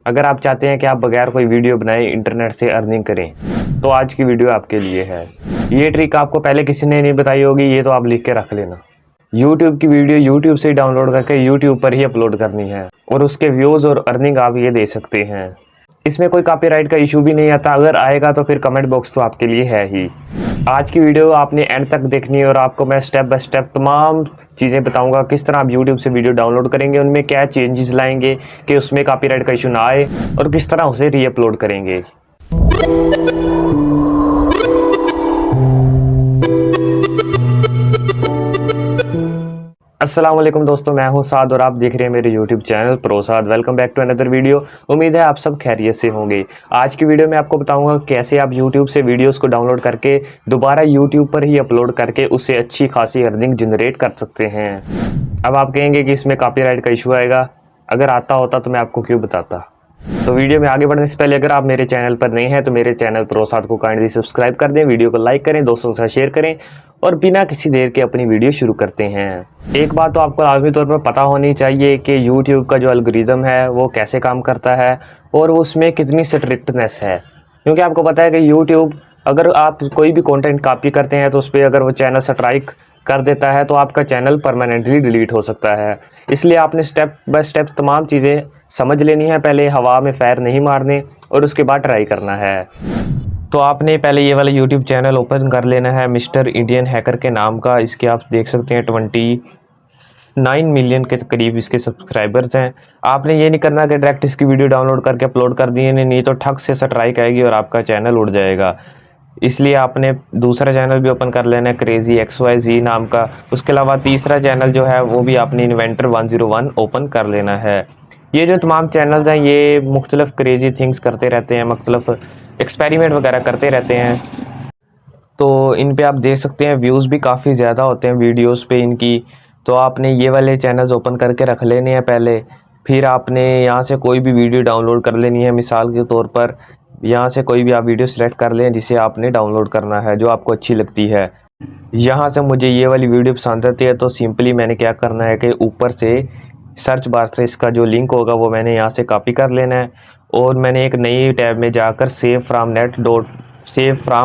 अगर आप चाहते हैं कि आप बगैर कोई वीडियो बनाए इंटरनेट से अर्निंग करें, तो आज की वीडियो आपके लिए है। ये ट्रिक आपको पहले किसी ने नहीं बताई होगी, ये तो आप लिख के रख लेना। YouTube की वीडियो YouTube से डाउनलोड करके YouTube पर ही अपलोड करनी है और उसके व्यूज़ और अर्निंग आप ये दे सकते हैं। इसमें कोई कॉपीराइट का इशू भी नहीं आता, अगर आएगा तो फिर कमेंट बॉक्स तो आपके लिए है ही। आज की वीडियो आपने एंड तक देखनी है और आपको मैं स्टेप बाय स्टेप तमाम चीज़ें बताऊंगा किस तरह आप YouTube से वीडियो डाउनलोड करेंगे, उनमें क्या चेंजेस लाएंगे कि उसमें कॉपीराइट का इशू ना आए और किस तरह उसे री अपलोड करेंगे। अस्सलाम वालेकुम दोस्तों, मैं हूं साद और आप देख रहे हैं मेरे YouTube channel pro Saad. Welcome back to another video. उम्मीद है आप सब खैरियत से होंगे। आज की वीडियो में आपको बताऊंगा कैसे आप YouTube से वीडियोस को डाउनलोड करके दोबारा YouTube पर ही अपलोड करके उससे अच्छी खासी अर्निंग जनरेट कर सकते हैं। अब आप कहेंगे कि इसमें कॉपीराइट का इशू आएगा, अगर आता होता तो मैं आपको क्यों बताता। तो वीडियो में आगे बढ़ने से पहले अगर आप मेरे चैनल पर नए हैं तो मेरे चैनल प्रो साद को काइंडली सब्सक्राइब कर दें, वीडियो को लाइक करें, दोस्तों के साथ शेयर करें और बिना किसी देर के अपनी वीडियो शुरू करते हैं। एक बात तो आपको लाजमी तौर पर पता होनी चाहिए कि YouTube का जो एल्गोरिदम है वो कैसे काम करता है और उसमें कितनी स्ट्रिक्टनेस है। क्योंकि आपको पता है कि YouTube अगर आप कोई भी कंटेंट कॉपी करते हैं तो उस पर अगर वो चैनल स्ट्राइक कर देता है तो आपका चैनल परमानेंटली डिलीट हो सकता है। इसलिए आपने स्टेप बाय स्टेप तमाम चीज़ें समझ लेनी है, पहले हवा में पैर नहीं मारने और उसके बाद ट्राई करना है। तो आपने पहले ये वाला YouTube चैनल ओपन कर लेना है मिस्टर इंडियन हैकर के नाम का। इसके आप देख सकते हैं 29 मिलियन के करीब इसके सब्सक्राइबर्स हैं। आपने ये नहीं करना कि डायरेक्ट इसकी वीडियो डाउनलोड करके अपलोड कर दिए, नहीं तो ठग से स्ट्राइक आएगी और आपका चैनल उड़ जाएगा। इसलिए आपने दूसरा चैनल भी ओपन कर लेना है क्रेजी XYZ नाम का। उसके अलावा तीसरा चैनल जो है वो भी आपने इन्वेंटर 101 ओपन कर लेना है। ये जो तमाम चैनल्स हैं ये मुख्तलिफ क्रेजी थिंग्स करते रहते हैं, मुख्तलिफ एक्सपेरिमेंट वगैरह करते रहते हैं। तो इन पे आप देख सकते हैं व्यूज़ भी काफ़ी ज़्यादा होते हैं वीडियोस पे इनकी। तो आपने ये वाले चैनल्स ओपन करके रख लेने हैं पहले, फिर आपने यहाँ से कोई भी वीडियो डाउनलोड कर लेनी है। मिसाल के तौर पर यहाँ से कोई भी आप वीडियो सेलेक्ट कर लें जिसे आपने डाउनलोड करना है, जो आपको अच्छी लगती है। यहाँ से मुझे ये वाली वीडियो पसंद आती है तो सिंपली मैंने क्या करना है कि ऊपर से सर्च बार से इसका जो लिंक होगा वो मैंने यहाँ से कॉपी कर लेना है और मैंने एक नई टैब में जाकर सेव फ्राम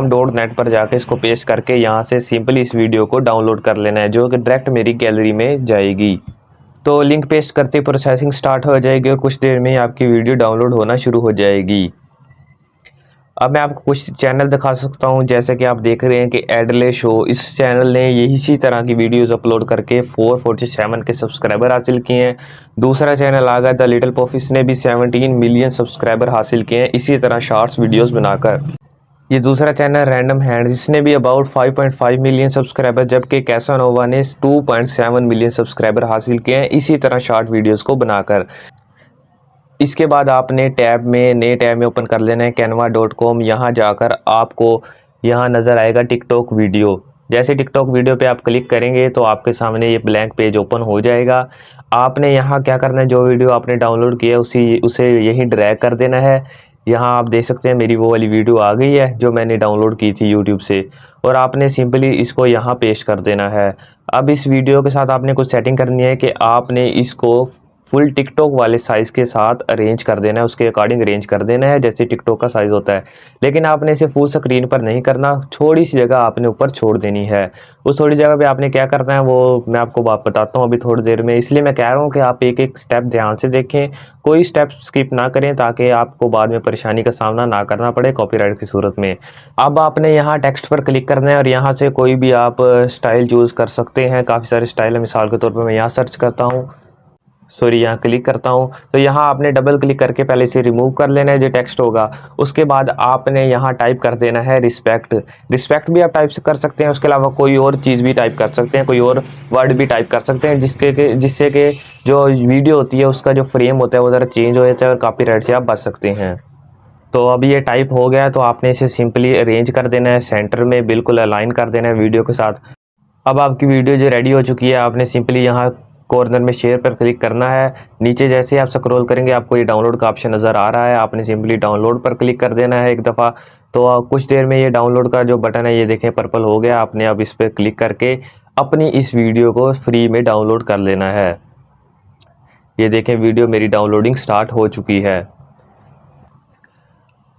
डॉट नेट पर जाकर इसको पेस्ट करके यहाँ से सिंपली इस वीडियो को डाउनलोड कर लेना है, जो कि डायरेक्ट मेरी गैलरी में जाएगी। तो लिंक पेस्ट करते प्रोसेसिंग स्टार्ट हो जाएगी और कुछ देर में ही आपकी वीडियो डाउनलोड होना शुरू हो जाएगी। अब मैं आपको कुछ चैनल दिखा सकता हूं, जैसे कि आप देख रहे हैं कि एडले शो। इस चैनल ने यही इसी तरह की वीडियोस अपलोड करके 447 के सब्सक्राइबर हासिल किए हैं। दूसरा चैनल आ गया द लिटिल पॉफ, इसने भी 17 मिलियन सब्सक्राइबर हासिल किए हैं इसी तरह शॉर्ट्स वीडियोस बनाकर। ये दूसरा चैनल रैंडम हैंड, जिसने भी अबाउट 5.5 मिलियन सब्सक्राइबर, जबकि कैसानोवा ने 2.7 मिलियन सब्सक्राइबर हासिल किए हैं इसी तरह शॉर्ट वीडियोस को बनाकर। इसके बाद आपने नए टैब में ओपन कर लेना है canva.com। यहाँ जाकर आपको यहाँ नज़र आएगा टिकटॉक वीडियो। जैसे टिकटॉक वीडियो पे आप क्लिक करेंगे तो आपके सामने ये ब्लैंक पेज ओपन हो जाएगा। आपने यहाँ क्या करना है, जो वीडियो आपने डाउनलोड किया उसे यहीं ड्रैग कर देना है। यहाँ आप देख सकते हैं मेरी वो वाली वीडियो आ गई है जो मैंने डाउनलोड की थी यूट्यूब से, और आपने सिंपली इसको यहाँ पेस्ट कर देना है। अब इस वीडियो के साथ आपने कुछ सेटिंग करनी है कि आपने इसको फुल टिकटॉक वाले साइज़ के साथ अरेंज कर देना है, उसके अकॉर्डिंग अरेंज कर देना है जैसे टिकटॉक का साइज़ होता है। लेकिन आपने इसे फुल स्क्रीन पर नहीं करना, थोड़ी सी जगह आपने ऊपर छोड़ देनी है। उस थोड़ी जगह पे आपने क्या करना है वो मैं आपको बताता हूँ अभी थोड़ी देर में। इसलिए मैं कह रहा हूँ कि आप एक एक स्टेप ध्यान से देखें, कोई स्टेप स्किप ना करें ताकि आपको बाद में परेशानी का सामना ना करना पड़े कॉपीराइट की सूरत में। अब आपने यहाँ टेक्स्ट पर क्लिक करना है और यहाँ से कोई भी आप स्टाइल चूज़ कर सकते हैं। काफ़ी सारे स्टाइल है, मिसाल के तौर पर मैं यहाँ सर्च करता हूँ, यहाँ क्लिक करता हूँ तो यहाँ आपने डबल क्लिक करके पहले इसे रिमूव कर लेना है जो टेक्स्ट होगा। उसके बाद आपने यहाँ टाइप कर देना है रिस्पेक्ट भी आप टाइप कर सकते हैं। उसके अलावा कोई और चीज़ भी टाइप कर सकते हैं, कोई और वर्ड भी टाइप कर सकते हैं जिससे कि जो वीडियो होती है उसका जो फ्रेम होता है वो ज़रा चेंज हो जाता है और कॉपीराइट से आप बच सकते हैं। तो अब ये टाइप हो गया तो आपने इसे सिंपली अरेंज कर देना है, सेंटर में बिल्कुल अलाइन कर देना है वीडियो के साथ। अब आपकी वीडियो जो रेडी हो चुकी है, आपने सिंपली यहाँ कॉर्नर में शेयर पर क्लिक करना है। नीचे जैसे आप स्क्रॉल करेंगे आपको ये डाउनलोड का ऑप्शन नज़र आ रहा है, आपने सिंपली डाउनलोड पर क्लिक कर देना है एक दफ़ा। तो कुछ देर में ये डाउनलोड का जो बटन है ये देखें पर्पल हो गया। आपने अब इस पर क्लिक करके अपनी इस वीडियो को फ्री में डाउनलोड कर लेना है। ये देखें वीडियो मेरी डाउनलोडिंग स्टार्ट हो चुकी है।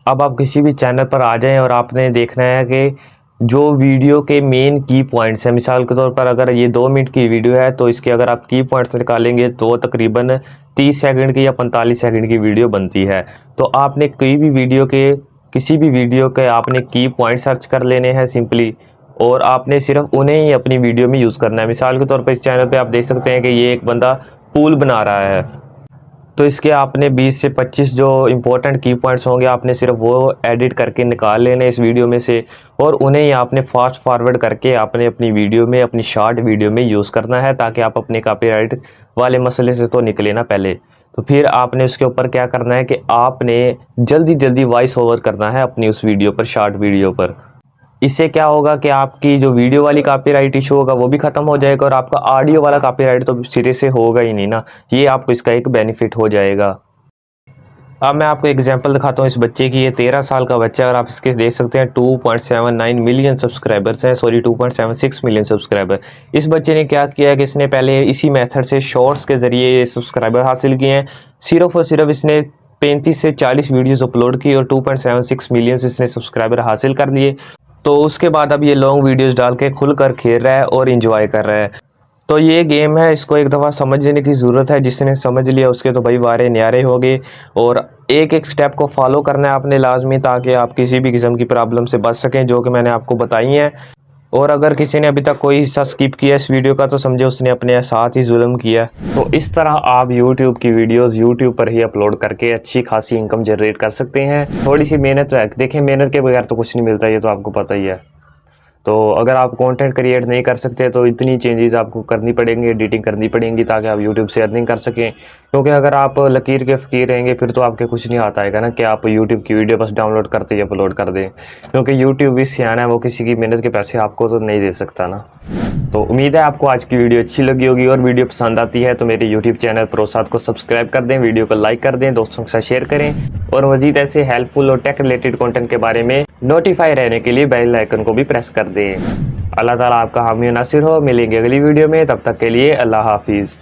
अब आप किसी भी चैनल पर आ जाएं और आपने देखना है कि जो वीडियो के मेन की पॉइंट्स हैं, मिसाल के तौर पर अगर ये 2 मिनट की वीडियो है तो इसके अगर आप की पॉइंट्स निकालेंगे तो तकरीबन 30 सेकंड की या 45 सेकंड की वीडियो बनती है। तो आपने कोई भी वीडियो के किसी भी वीडियो के आपने की पॉइंट सर्च कर लेने हैं सिंपली, और आपने सिर्फ उन्हें ही अपनी वीडियो में यूज़ करना है। मिसाल के तौर पर इस चैनल पे आप देख सकते हैं कि ये एक बंदा पूल बना रहा है, तो इसके आपने 20 से 25 जो इंपॉर्टेंट की पॉइंट्स होंगे आपने सिर्फ वो एडिट करके निकाल लेने इस वीडियो में से, और उन्हें ही आपने फास्ट फॉरवर्ड करके आपने अपनी वीडियो में, अपनी शॉर्ट वीडियो में यूज़ करना है, ताकि आप अपने कॉपीराइट वाले मसले से तो निकले ना पहले। तो फिर आपने उसके ऊपर क्या करना है कि आपने जल्दी जल्दी वॉइस ओवर करना है अपनी उस वीडियो पर, शॉर्ट वीडियो पर। इससे क्या होगा कि आपकी जो वीडियो वाली कॉपीराइट इशू होगा वो भी ख़त्म हो जाएगा, और आपका ऑडियो वाला कॉपीराइट तो सिरे से होगा ही नहीं ना। ये आपको इसका एक बेनिफिट हो जाएगा। अब मैं आपको एग्जांपल दिखाता हूँ इस बच्चे की। ये 13 साल का बच्चा है और आप इसके देख सकते हैं 2.79 मिलियन सब्सक्राइबर्स हैं, सॉरी 2.76 मिलियन सब्सक्राइबर। इस बच्चे ने क्या किया है कि इसने पहले इसी मेथड से शॉर्ट्स के ज़रिए ये सब्सक्राइबर हासिल किए हैं। सिर्फ और सिर्फ इसने 35 से 40 वीडियोस अपलोड की और 2.76 मिलियन इसने सब्सक्राइबर हासिल कर लिए। तो उसके बाद अब ये लॉन्ग वीडियोस डाल के खुलकर खेल रहा है और एंजॉय कर रहा है। तो ये गेम है, इसको एक दफ़ा समझने की ज़रूरत है। जिसने समझ लिया उसके तो भाई वारे न्यारे हो गए, और एक एक स्टेप को फॉलो करना है आपने लाजमी, ताकि आप किसी भी किस्म की प्रॉब्लम से बच सकें, जो कि मैंने आपको बताई हैं। और अगर किसी ने अभी तक कोई हिस्सा स्किप किया इस वीडियो का तो समझे उसने अपने साथ ही जुल्म किया। तो इस तरह आप YouTube की वीडियोस YouTube पर ही अपलोड करके अच्छी खासी इनकम जनरेट कर सकते हैं। थोड़ी सी मेहनत है, देखें मेहनत के बगैर तो कुछ नहीं मिलता, ये तो आपको पता ही है। तो अगर आप कंटेंट क्रिएट नहीं कर सकते तो इतनी चेंजेस आपको करनी पड़ेंगी, एडिटिंग करनी पड़ेंगी, ताकि आप यूट्यूब से अर्निंग कर सकें। क्योंकि अगर आप लकीर के फ़कीर रहेंगे फिर तो आपके कुछ नहीं आता है ना कि आप यूट्यूब की वीडियो बस डाउनलोड करते ही अपलोड कर दें। क्योंकि यूट्यूब भी सियाना है, वो किसी की मेहनत के पैसे आपको तो नहीं दे सकता ना। तो उम्मीद है आपको आज की वीडियो अच्छी लगी होगी, और वीडियो पसंद आती है तो मेरे यूट्यूब चैनल प्रोसाद को सब्सक्राइब कर दें, वीडियो को लाइक कर दें, दोस्तों के साथ शेयर करें, और मज़ीद ऐसे हेल्पफुल और टेक रिलेटेड कंटेंट के बारे में नोटिफाई रहने के लिए बेल आइकन को भी प्रेस कर दें। अल्लाह ताला आपका हामी नासिर हो। मिलेंगे अगली वीडियो में, तब तक के लिए अल्लाह हाफिज़।